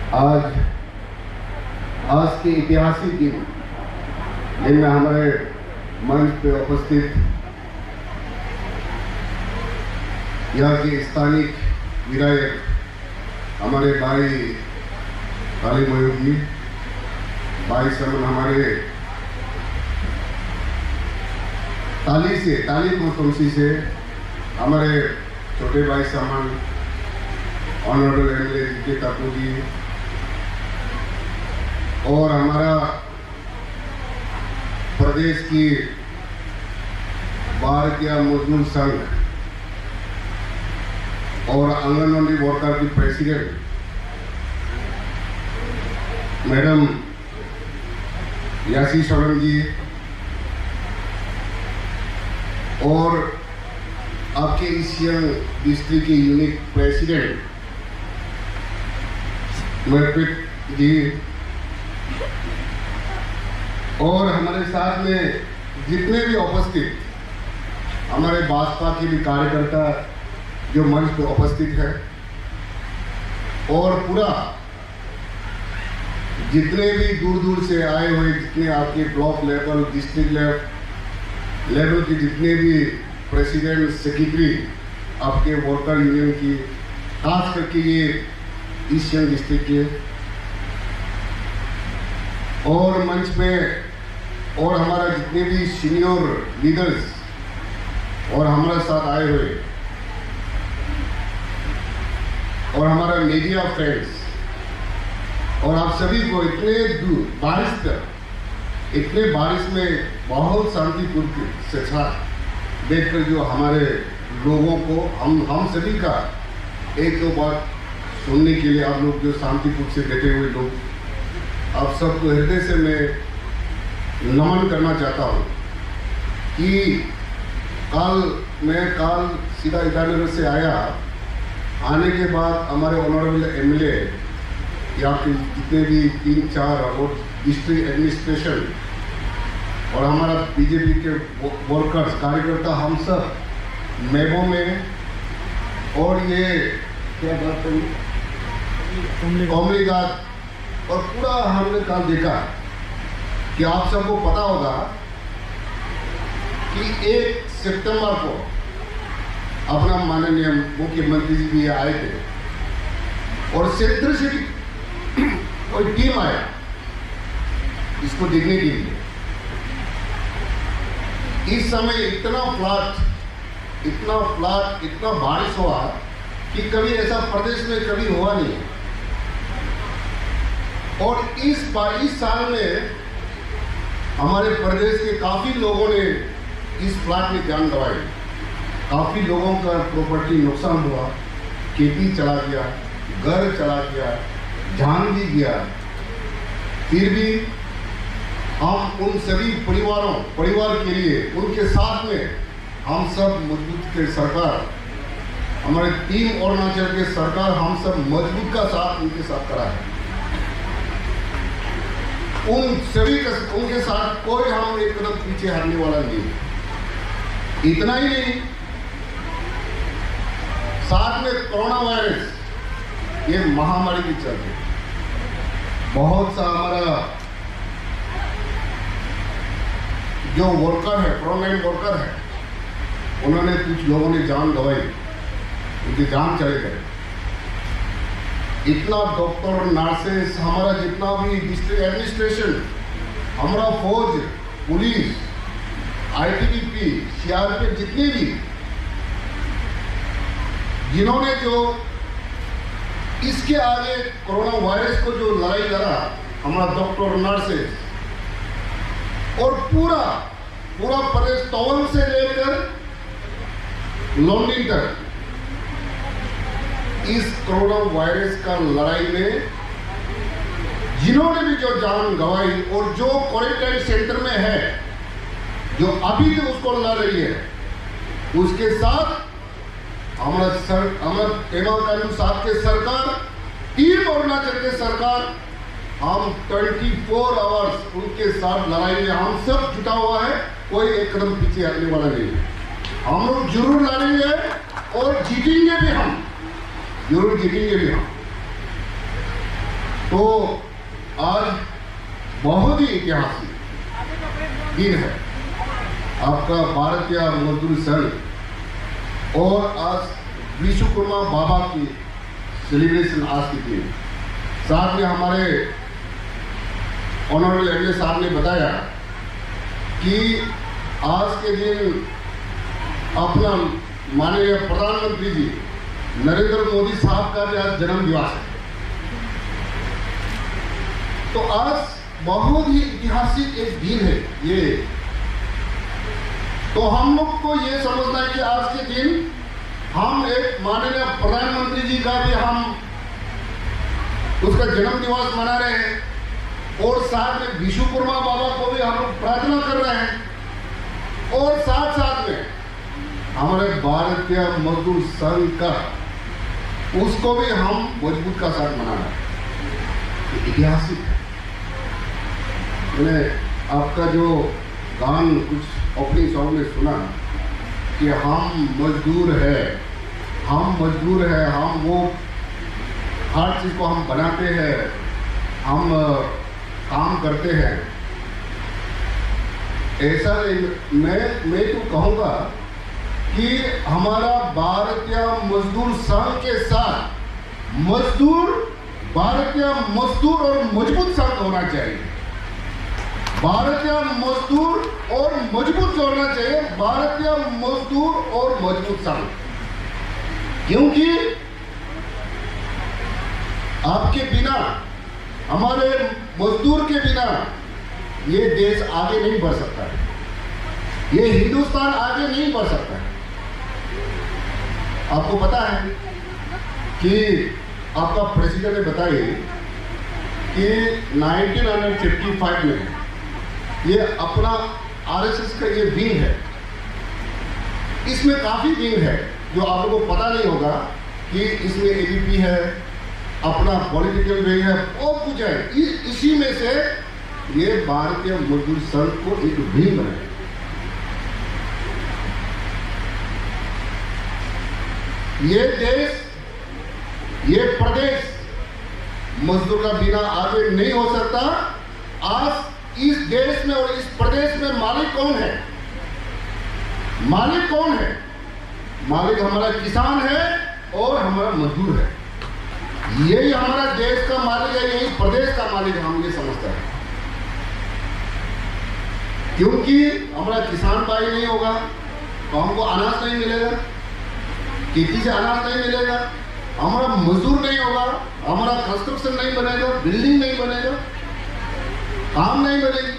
आज के ऐतिहासिक दिन जिनमें हमारे मंच पे उपस्थित यहाँ के स्थानीय विधायक हमारे भाई काली मयूर जी, भाई समन हमारे ताली मुतमसी से हमारे छोटे भाई समन ऑनरेबल एमएलए के तापू जी और हमारा प्रदेश की भारतीय मजदूर संघ और आंगनवाड़ी वर्कर की प्रेसिडेंट मैडम यासी सोलम जी और आपके ईसियन डिस्ट्रिक्ट के यूनिट प्रेसिडेंट मरपिट जी और हमारे साथ में जितने भी उपस्थित हमारे भाजपा के भी कार्यकर्ता जो मंच पे उपस्थित है और पूरा जितने भी दूर दूर से आए हुए जितने आपके ब्लॉक लेवल डिस्ट्रिक्ट लेवल के जितने भी प्रेसिडेंट सेक्रेटरी आपके वर्कर यूनियन की खास करके ये ईस्टर्न डिस्ट्रिक्ट के और मंच पे और हमारा जितने भी सीनियर लीडर्स और हमारे साथ आए हुए और हमारा मीडिया फ्रेंड्स और आप सभी को इतने बारिश में बहुत शांतिपूर्ण से साथ देखकर जो हमारे लोगों को हम सभी का एक दो बात सुनने के लिए आप लोग जो शांतिपूर्ण से बैठे हुए लोग आप सबको हृदय से मैं नमन करना चाहता हूँ कि मैं कल सीधा ईटानगर से आया। आने के बाद हमारे ऑनरेबल एमएलए या फिर जितने भी 3-4 और डिस्ट्रिक्ट एडमिनिस्ट्रेशन और हमारा बीजेपी के वर्कर्स कार्यकर्ता हम सब मेबो में और ये क्या बात करूँ कोमलीघाट और पूरा हमने कल देखा कि आप सबको पता होगा कि 1 सितंबर को अपना माननीय मुख्यमंत्री जी भी आए थे और सेंटर से भी कोई टीम आया इसको देखने के लिए। इस समय इतना बारिश हुआ कि कभी ऐसा प्रदेश में कभी हुआ नहीं और इस साल में हमारे प्रदेश के काफी लोगों ने इस फ्लड में जान गंवाई। काफी लोगों का प्रॉपर्टी नुकसान हुआ, खेती चला गया, घर चला गया, जान भी गया। फिर भी हम उन सभी परिवार के लिए उनके साथ में हम सब मजबूत के सरकार हमारे टीम अरुणाचल के सरकार हम सब मजबूत का साथ उनके साथ करा है। उनके साथ कोई हम एक कदम पीछे हटने वाला नहीं। इतना ही नहीं, साथ में कोरोना वायरस ये महामारी भी चल रही। बहुत सा हमारा जो वर्कर है, फ्रंटलाइन वर्कर है, उन्होंने कुछ लोगों ने जान गंवाई, उनकी जान चले गए। इतना डॉक्टर, नर्सेस, हमारा जितना भी डिस्ट्रिक्ट एडमिनिस्ट्रेशन, हमारा फौज, पुलिस, आईटीबीपी, सीआरपीएफ, जितने भी जिन्होंने जो इसके आगे कोरोना वायरस को जो लड़ाई लड़ा, हमारा डॉक्टर, नर्सेस और पूरा प्रदेश तवन से लेकर लोनिंग तक इस कोरोना वायरस का लड़ाई में जिन्होंने भी जो जान गंवाई और जो क्वारंटाइन सेंटर में है, जो अभी भी उसको लड़ रही है, उसके साथ हमारा हेमा कानून साहब के सरकार, टीम अरुणाचल के सरकार, हम 24 आवर्स उनके साथ लड़ाई में हम सब जुटा हुआ है। कोई एक कदम पीछे हटने वाला नहीं है। हम लोग जरूर लड़ेंगे और जीतेंगे भी, हम जरूर जीतेंगे भी। हम तो आज बहुत ही ऐतिहासिक दिन है आपका भारतीय मजदूर संघ और आज विश्वकर्मा बाबा की सेलिब्रेशन आज के दिन। साथ में हमारे ऑनरेबल एमएलए साहब ने बताया कि आज के दिन अपना माननीय प्रधानमंत्री जी नरेंद्र मोदी साहब का भी आज जन्म दिवस है। तो आज बहुत ही ऐतिहासिक एक दिन है ये। तो हम लोग को ये समझना है कि आज के दिन हम एक माननीय प्रधानमंत्री जी का भी हम उसका जन्म दिवस मना रहे हैं और साथ में विश्वकर्मा बाबा को भी हम लोग प्रार्थना कर रहे हैं और साथ साथ में हमारे भारतीय मजदूर संघ का उसको भी हम मजबूत का साथ मना रहे हैं। ऐतिहासिक है। मैंने आपका जो गान कुछ ओपनिंग सॉन्ग में सुना कि हम मजदूर है, हम वो हर चीज को हम बनाते हैं, हम काम करते हैं। ऐसा नहीं, मैं तो कहूँगा कि हमारा भारतीय मजदूर संघ के साथ भारतीय मजदूर और मजबूत संघ होना चाहिए। भारतीय मजदूर और मजबूत जोड़ना चाहिए, भारतीय मजदूर और मजबूत संघ। क्योंकि आपके बिना, हमारे मजदूर के बिना ये देश आगे नहीं बढ़ सकता है, ये हिंदुस्तान आगे नहीं बढ़ सकता है। आपको पता है कि आपका प्रेसिडेंट ने बताया कि 1955 में ये अपना आरएसएस का ये विंग है, इसमें काफी विंग है जो आप लोगों को पता नहीं होगा कि इसमें एबीपी है, अपना पॉलिटिकल विंग है, और कुछ है। इसी में से ये भारतीय मजदूर संघ को एक विंग बनाया। ये देश, ये प्रदेश मजदूर का बिना आगे नहीं हो सकता। आज इस देश में और इस प्रदेश में मालिक कौन है? मालिक कौन है? मालिक हमारा किसान है और हमारा मजदूर है। यही हमारा देश का मालिक है, यही प्रदेश का मालिक है, हम ये समझते हैं। क्योंकि हमारा किसान भाई नहीं होगा तो हमको अनाज नहीं मिलेगा, खेती से अनाज नहीं मिलेगा। हमारा मजदूर नहीं होगा, हमारा कंस्ट्रक्शन नहीं बनेगा, बिल्डिंग नहीं बनेगा, काम नहीं बनेगी।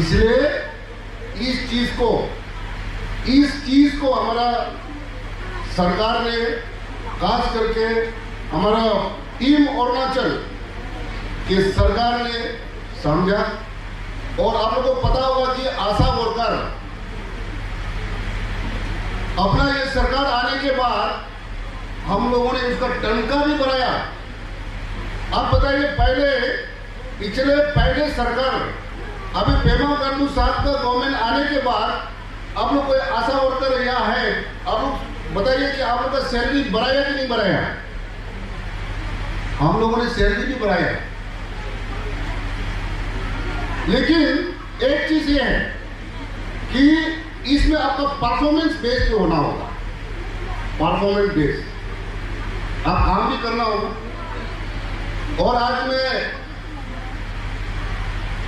इसलिए इस चीज को हमारा सरकार ने खास करके हमारा टीम अरुणाचल के सरकार ने समझा। और आप लोगों को पता होगा कि आशा वर्कर अपना ये सरकार आने के बाद हम लोगों ने उसका टंका भी बढ़ाया। आप बताइए, पहले सरकार, अभी पेमा खांडू साहब का गवर्नमेंट आने के बाद आप लोग कोई आशा वर्कर यहाँ है, आप लोग बताइए कि आप लोग का सैलरी बढ़ाया कि नहीं बढ़ाया? हम लोगों ने सैलरी भी बढ़ाया। लेकिन एक चीज ये है कि इसमें आपका परफॉर्मेंस बेस्ड पे होना होगा। परफॉर्मेंस बेस्ड आप काम भी करना होगा। और आज मैं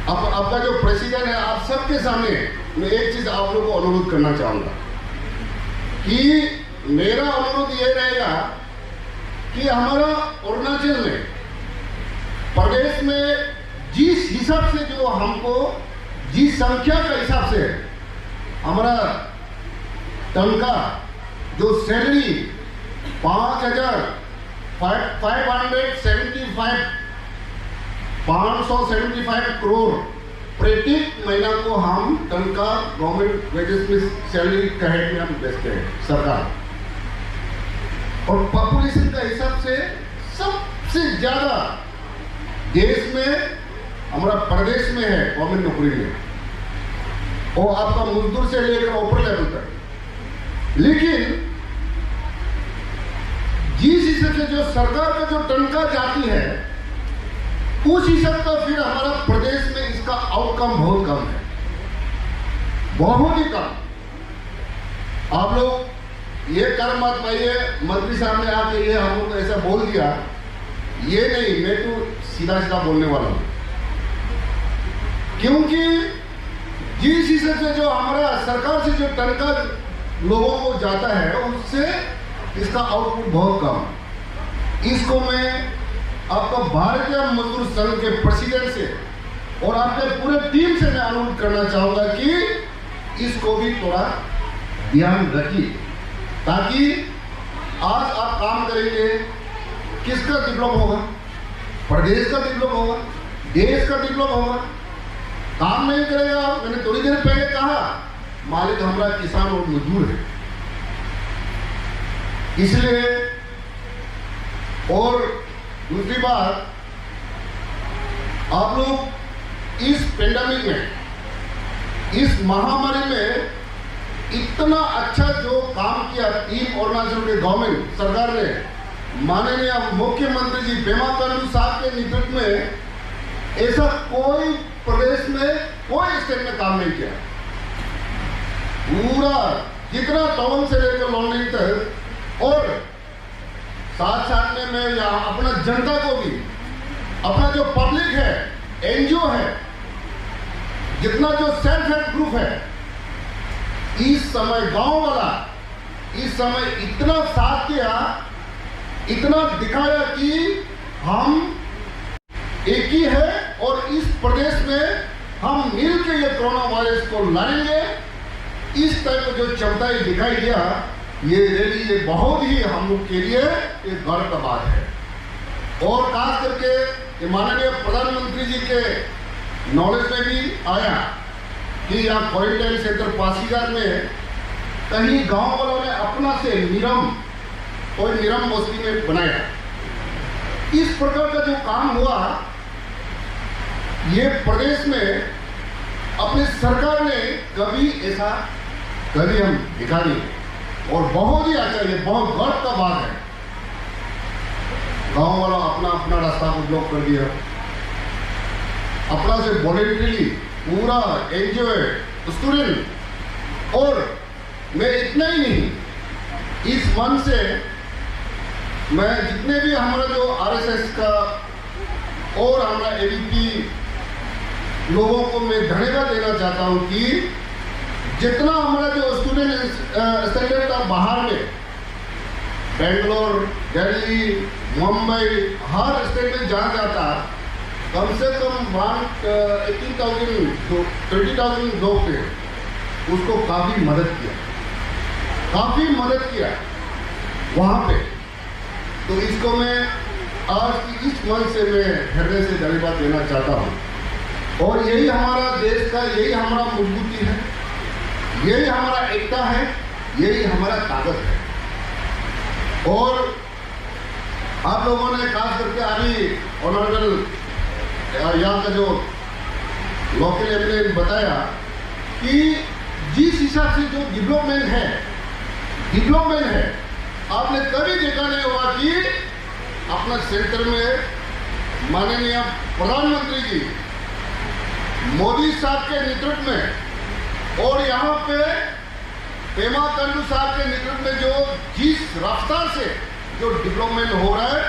आपका जो प्रेसिडेंट है, आप सबके सामने मैं एक चीज आप लोगों को अनुरोध करना चाहूंगा कि मेरा अनुरोध ये रहेगा कि हमारा अरुणाचल में प्रदेश में जिस हिसाब से जो हमको, जिस संख्या का हिसाब से हमारा तनख्वाह, जो सैलरी 575 करोड़ प्रत्येक महीना को हम तनख्वाह गवर्नमेंट वेजेस में सैलरी का हेड में हम बेचते हैं सरकार। और पॉपुलेशन का हिसाब से सबसे ज्यादा देश में हमारा प्रदेश में है गवर्नमेंट नौकरी में, और आपका मजदूर से लेकर ऊपर लेवल तक। लेकिन जिस हिसाब से जो सरकार का जो टनका जाती है उस हिसाब का फिर हमारा प्रदेश में इसका आउटकम बहुत कम है, बहुत ही कम। आप लोग ये कर मत पाइए मंत्री साहब ने आके ये हम लोग ऐसा बोल दिया, ये नहीं, मैं तो सीधा सीधा बोलने वाला हूं, क्योंकि जिस हिसाब से जो हमारा सरकार से जो टनका लोगों को जाता है उससे इसका आउटपुट बहुत कम। इसको मैं आपका भारतीय मजदूर संघ के प्रेसिडेंट से और आपके पूरे टीम से मैं अनुरोध करना चाहूंगा कि इसको भी थोड़ा ध्यान रखिए, ताकि आज आप काम करेंगे, किसका डेवलप होगा? प्रदेश का डेवलप होगा, देश का डेवलप होगा। काम नहीं करेगा, मैंने थोड़ी देर पहले कहा, मालिक हमारा किसान और मजदूर है। इसलिए और दूसरी बात, आप लोग इस पेंडेमिक में, इस महामारी में इतना अच्छा जो काम किया टीम अरुणाचल के गवर्नमेंट सरकार ने, माननीय मुख्यमंत्री जी पेमा खांडू साहब के नेतृत्व में, ऐसा कोई प्रदेश में कोई स्टेट में काम नहीं किया। पूरा जितना टाउन से लेकर लॉन्डिंग तक, और साथ साथ में मैं यहाँ अपना जनता को भी, अपना जो पब्लिक है, एनजीओ है, जितना जो सेल्फ हेल्प ग्रुप है, इस समय गांव वाला इस समय इतना साथ किया, इतना दिखाया कि हम एक ही है और इस प्रदेश में हम मिलकर ये कोरोना वायरस को लड़ेंगे। इस तरह का जो क्षमता दिखाई दिया, ये रैली ये बहुत ही हम लोग के लिए एक गर्व का बात है। और खास करके माननीय प्रधानमंत्री जी के नॉलेज में भी आया कि यहाँ क्वारंटाइन सेंटर पासीघाट में कहीं गांव वालों ने अपना से निरम बस्ती में बनाया। इस प्रकार का जो काम हुआ, ये प्रदेश में अपनी सरकार ने कभी ऐसा कभी हम दिखा नहीं, और बहुत ही अच्छा, ये बहुत गर्व का बात है। गांव वाला अपना अपना रास्ता को ब्लॉक कर दिया, अपना से वॉलंटरीली पूरा एनजीओ स्टूडेंट। और मैं इतना ही नहीं, इस मन से मैं जितने भी हमारा जो आरएसएस का और हमारा एबीपी लोगों को मैं धन्यवाद देना चाहता हूं कि जितना हमारा जो स्टूडेंट स्टैंडर्ड का बाहर में, बेंगलोर, दिल्ली, मुंबई, हर स्टेट में जहाँ जाता, कम से कम 18,000 तो 30,000 लोग थे, उसको काफ़ी मदद किया वहाँ पे। तो इसको मैं आज की इस मंच से मैं हृदय से धन्यवाद देना चाहता हूँ। और यही हमारा देश का, यही हमारा मजबूती है, यही हमारा एकता है, यही हमारा ताकत है। और आप लोगों ने खास करके अभी ऑनरेबल यहाँ का जो लोकल एमएलए ने बताया कि जिस हिसाब से जो डेवलपमेंट है, आपने कभी देखा नहीं होगा कि अपना सेंटर में माननीय प्रधानमंत्री जी मोदी साहब के नेतृत्व में और यहाँ पे पेमा खांडू साहब के नेतृत्व में जो जिस रफ्तार से जो डेवलपमेंट हो रहा है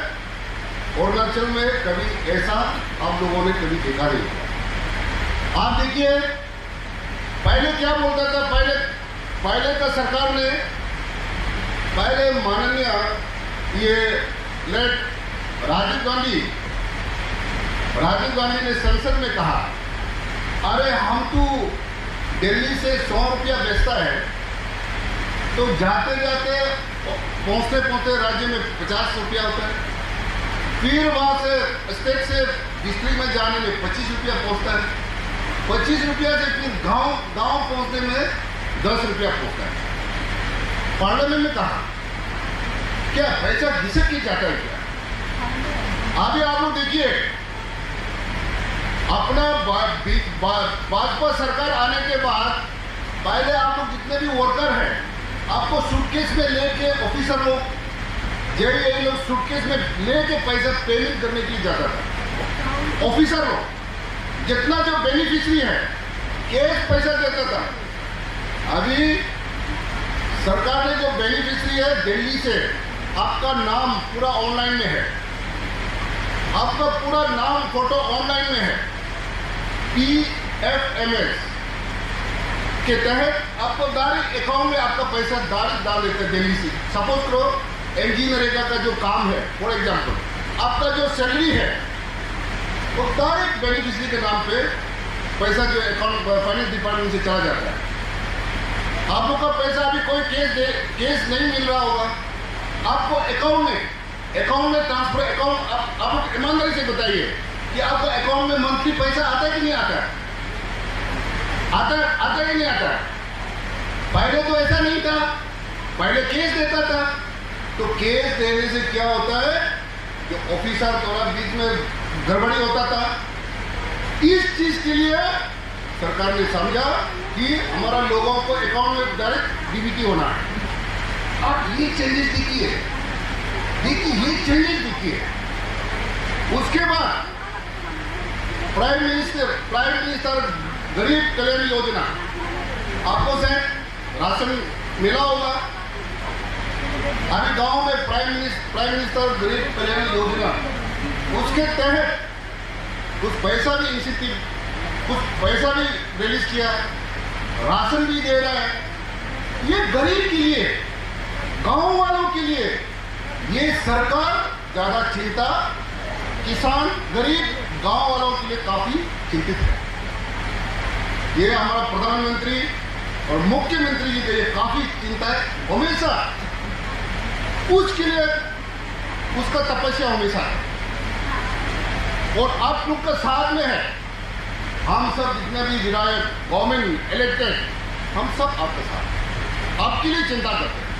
अरुणाचल में, कभी ऐसा आप लोगों ने कभी देखा नहीं। आप देखिए, पहले क्या बोलता था, पहले का सरकार ने, पहले माननीय ये लेट राजीव गांधी ने संसद में कहा, अरे हम तो दिल्ली से 100 रुपया बेचता है, तो जाते जाते पहुंचते राज्य में 50 रुपया होता है, फिर वहां से स्टेट से डिस्ट्रिक्ट में जाने में 25 रुपया पहुंचता है, 25 रुपया से फिर गांव पहुंचने में 10 रुपया पहुंचता है। पार्लियामेंट में कहा क्या पैसा घिसक के जाता है क्या? अभी आप लोग देखिए, अपना भाजपा सरकार आने के बाद पहले आप लोग जितने भी वर्कर हैं, आपको सूटकेस में लेके ऑफिसर लोग ये लोग सूटकेस में लेके पैसा पेमेंट करने के लिए जाता था। ऑफिसर लोग जितना जो बेनिफिशियरी है कैश पैसा देता था। अभी सरकार ने जो बेनिफिशियरी है दिल्ली से, आपका नाम पूरा ऑनलाइन में है, आपका पूरा नाम फोटो ऑनलाइन में है। PFMS के तहत आपको डायरेक्ट अकाउंट में आपका पैसा डायरेक्ट डाल देते हैं दिल्ली से। सपोज करो MG नरेगा का जो काम है, फॉर एग्जाम्पल आपका जो सैलरी है वो डायरेक्ट बेनिफिशियरी के नाम पे पैसा जो अकाउंट फाइनेंस डिपार्टमेंट से चला जाता है। आप लोग का पैसा अभी कोई केस नहीं मिल रहा होगा, आपको अकाउंट में ट्रांसफर अकाउंट। आप लोग ईमानदारी से बताइए कि आपका अकाउंट में मंथली पैसा आता है कि नहीं आता है? आता है कि नहीं आता है? पहले तो ऐसा नहीं था, पहले केस देता था। तो केस देने से क्या होता है कि ऑफिसर थोड़ा बीच में गड़बड़ी होता था। इस चीज के लिए सरकार ने समझा कि हमारा लोगों को अकाउंट में डायरेक्ट DBT होना है। आप ये चेंजेस देखिए, ये चेंजेस देखिए। उसके बाद प्राइम मिनिस्टर गरीब कल्याण योजना, आपको शायद राशन मिला होगा। अभी गांव में प्राइम मिनिस्टर गरीब कल्याण योजना, उसके तहत कुछ पैसा भी इंसेंटिव, कुछ पैसा भी रिलीज किया, राशन भी दे रहा है। ये गरीब के लिए, गांव वालों के लिए ये सरकार ज्यादा चिंता, किसान गरीब गांव वालों के लिए काफी चिंतित है। ये हमारा प्रधानमंत्री और मुख्यमंत्री जी के लिए काफी चिंता है हमेशा। उसके लिए उसका तपस्या हमेशा है और आप लोग का साथ में है। हम सब जितने भी विधायक, गवर्नमेंट इलेक्टेड, हम सब आपके साथ, आपके लिए चिंता करते हैं।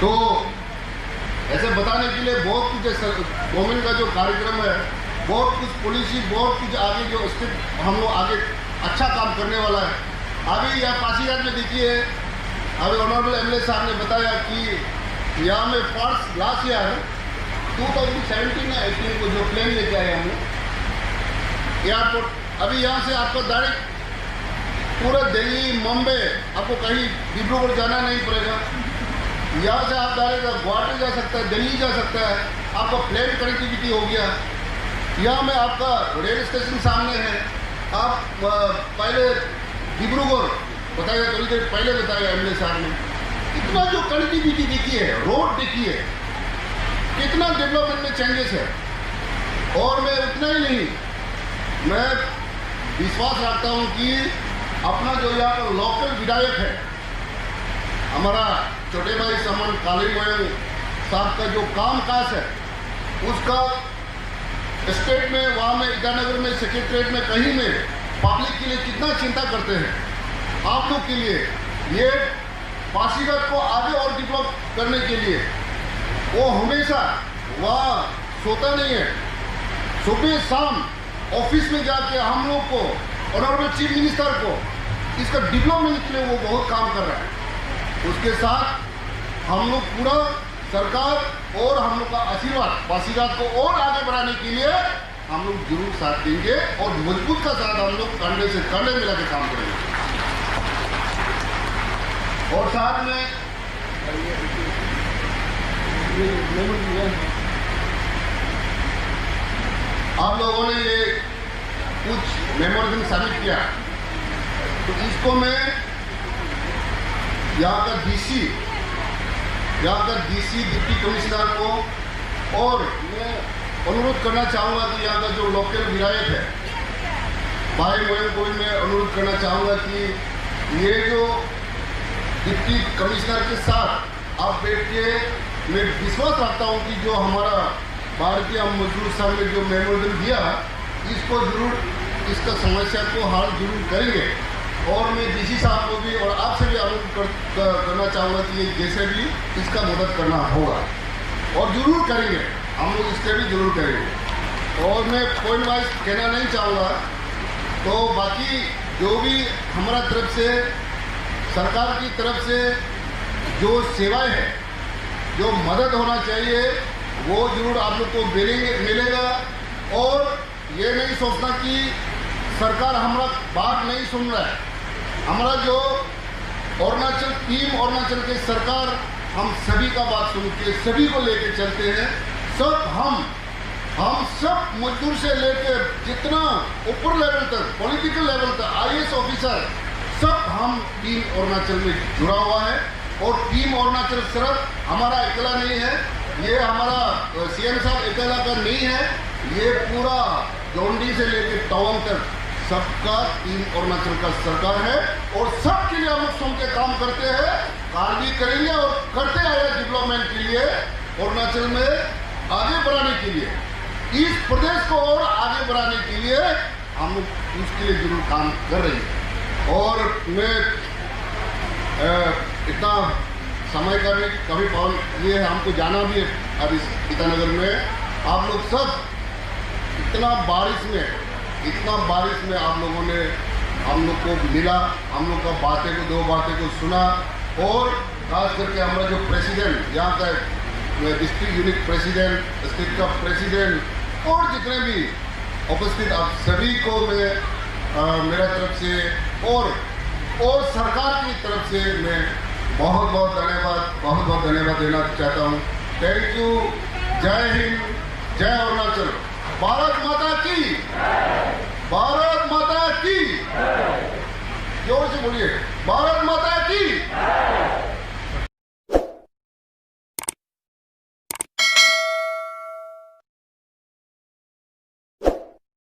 तो ऐसे बताने के लिए बहुत कुछ गवर्नमेंट का जो कार्यक्रम है, बहुत कुछ पॉलिसी, बहुत कुछ आगे जो स्टेप हम लोग आगे अच्छा काम करने वाला है। अभी यहाँ पासीघाट में देखिए, अभी ऑनरेबल MLA साहब ने बताया कि यहाँ में फर्स्ट लास्ट ईयर 2017 या 18 को जो प्लेन लेके आए हम लोग एयरपोर्ट, अभी यहाँ से आपको डायरेक्ट पूरा दिल्ली, मुंबई, आपको कहीं डिब्रूगढ़ जाना नहीं पड़ेगा। यहाँ से आप डायरेक्ट गुवाहाटी जा सकता है, दिल्ली जा सकता है, आपका प्लेन कनेक्टिविटी हो गया। यहाँ में आपका रेल स्टेशन सामने है। आप पहले डिब्रूगढ़ बताया, थोड़ी देर पहले बताया MLA साहब ने, इतना जो कनेक्टिविटी देखी है, रोड देखी है, कितना डेवलपमेंट में चेंजेस है। और मैं उतना ही नहीं, मैं विश्वास रखता हूँ कि अपना जो यहाँ पर लोकल विधायक है, हमारा छोटे भाई समन कालीमोयन साहब का जो काम काज है, उसका स्टेट में, वहाँ में ईटानगर में, सेक्रेटरीट में, कहीं में पब्लिक के लिए कितना चिंता करते हैं। आप लोग के लिए ये पासीघाट को आगे और डेवलप करने के लिए वो हमेशा वहाँ सोता नहीं है। सुबह शाम ऑफिस में जाके हम लोग को, ऑनरेबल चीफ मिनिस्टर को, इसका डेवलपमेंट के लिए वो बहुत काम कर रहा है। उसके साथ हम लोग पूरा सरकार और हम लोग का आशीर्वाद पासीघाट को और आगे बढ़ाने के लिए हम लोग जरूर साथ देंगे और मजबूत का साथ हम लोग कंधे से कंधे मिला के काम करेंगे। और साथ में आप लोगों ने ये कुछ मेमोरेंडम सबमिट किया, तो इसको मैं यहाँ का DC डिप्टी कमिश्नर को, और मैं अनुरोध करना चाहूँगा कि यहाँ का जो लोकल विधायक है भाई मोहन को भी मैं अनुरोध करना चाहूँगा कि ये जो डिप्टी कमिश्नर के साथ आप बैठ के, मैं विश्वास रखता हूँ कि जो हमारा भारतीय मजदूर संघ ने जो मेमोरेंडम दिया, इसको जरूर, इसका समस्या को हल जरूर करेंगे। और मैं DC साहब को भी और आपसे भी अनुरोध करना चाहूँगा कि ये जैसे भी इसका मदद करना होगा और जरूर करेंगे, हम लोग इसके भी जरूर करेंगे। और मैं पॉइंट वाइज कहना नहीं चाहूँगा, तो बाकी जो भी हमारा तरफ से, सरकार की तरफ से जो सेवाएं हैं जो मदद होना चाहिए वो जरूर आप लोग को मिलेगा। और ये नहीं सोचना कि सरकार हमारा बात नहीं सुन रहा है। हमारा जो अरुणाचल टीम अरुणाचल के सरकार हम सभी का बात सुनती है, सभी को लेके चलते हैं। सब हम सब मजदूर से लेके जितना ऊपर लेवल तक, पॉलिटिकल लेवल तक, IAS ऑफिसर, सब हम टीम अरुणाचल में जुड़ा हुआ है। और टीम अरुणाचल सिर्फ हमारा अकेला नहीं है, ये हमारा CM साहब अकेला का नहीं है, ये पूरा जोंडी से लेके टाउन तक सबका टीम अरुणाचल का सरकार है। और सबके लिए हम लोग सुन के काम करते हैं, काम भी करेंगे और करते आए डेवलपमेंट के लिए, अरुणाचल में आगे बढ़ाने के लिए, इस प्रदेश को और आगे बढ़ाने के लिए हम लोग उसके लिए जरूर काम कर रहे हैं। और मैं इतना समय का भी कभी पावन ये है, हमको जाना भी है अब इस ईटानगर में। आप लोग सब इतना बारिश में आप लोगों ने हम लोग को मिला, हम लोग का बातें को, 2 बातें को सुना। और खास करके हमारा जो प्रेसिडेंट, यहाँ का डिस्ट्रिक्ट यूनिट प्रेसिडेंट, स्टेट का प्रेसिडेंट और जितने भी उपस्थित आप सभी को मैं मेरा तरफ से और सरकार की तरफ से मैं बहुत धन्यवाद देना चाहता हूँ। Thank you. जय हिंद, जय अरुणाचल। भारत माता की, भारत माता की। जोर से बोलिए, भारत माता की।